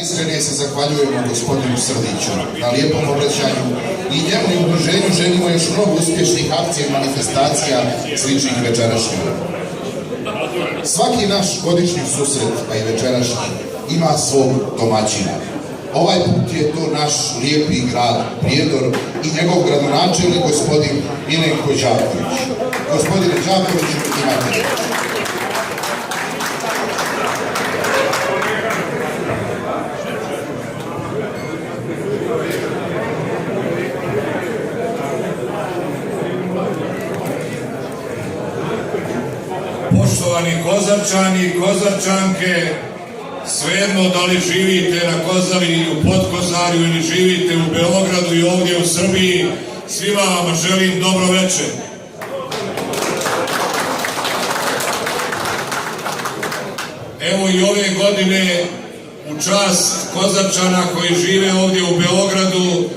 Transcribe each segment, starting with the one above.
Najiskrenije se zahvaljujemo gospodinu Srdiću na lijepom obraćanju i njemu i udruženju želimo još mnogo uspješnih akcija i manifestacija sličnih večerašnjih. Svaki naš godišnji susret, pa i večerašnji, ima svog domaćina. Ovaj put je to naš lijepi grad Prijedor i njegov gradonačelnik gospodin Milenko Đaković. Gospodine Đakoviću, imate riječ. Poštovani Kozarčani i Kozarčanke, svejedno da li živite na Kozari i u Podkozarju ili živite u Beogradu i ovdje u Srbiji, svima vam želim dobro večer. Evo i ove godine u čast Kozarčana koji žive ovdje u Beogradu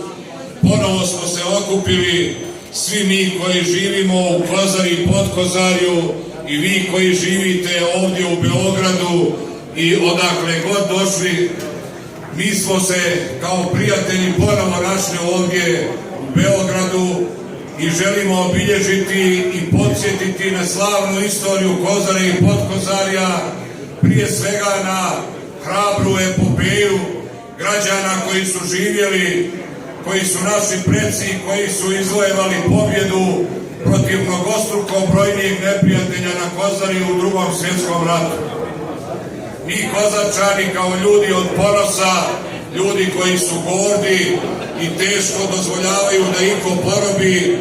ponovo smo se okupili svi mi koji živimo u Kozari i Podkozarju i vi koji živite ovdje u Beogradu i odakle god došli, mi smo se kao prijatelji ponovo našli ovdje u Beogradu i želimo obilježiti i podsjetiti na slavnu istoriju Kozare i Podkozarja, prije svega na hrabru epopeju građana koji su živjeli, koji su naši preci, koji su izvojevali pobjedu protiv mnogostruko brojnijeg neprijatelja na Kozari u Drugom svjetskom ratu. Mi Kozarčani kao ljudi od ponosa, ljudi koji su gordi i teško dozvoljavaju da iko porobi,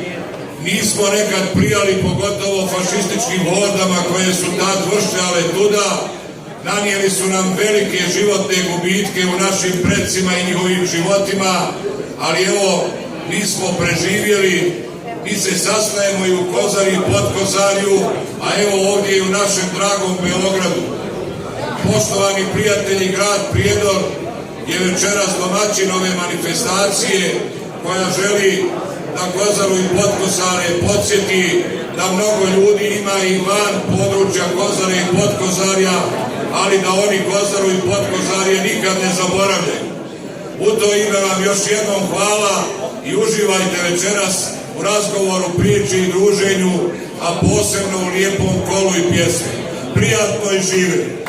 nismo nekad prijali pogotovo fašističkim hordama koje su tad vršljale tuda, nanijeli su nam velike životne gubitke u našim predsima i njihovim životima, ali evo, mi smo preživjeli, mi se sastajemo i u Kozari i Podkozarju, a evo ovdje i u našem dragom Beogradu. Poštovani prijatelji, grad Prijedor je večeras domaćin ove manifestacije koja želi da Kozaru i Podkozare podsjeti da mnogo ljudi ima i van područja Kozare i Podkozarja, ali da oni Kozaru i Podkozarje nikad ne zaboravljaju. U to ime vam još jednom hvala i uživajte večeras u razgovoru, priči i druženju, a posebno u lijepom kolu i pjesmi. Prijatno i živjeli!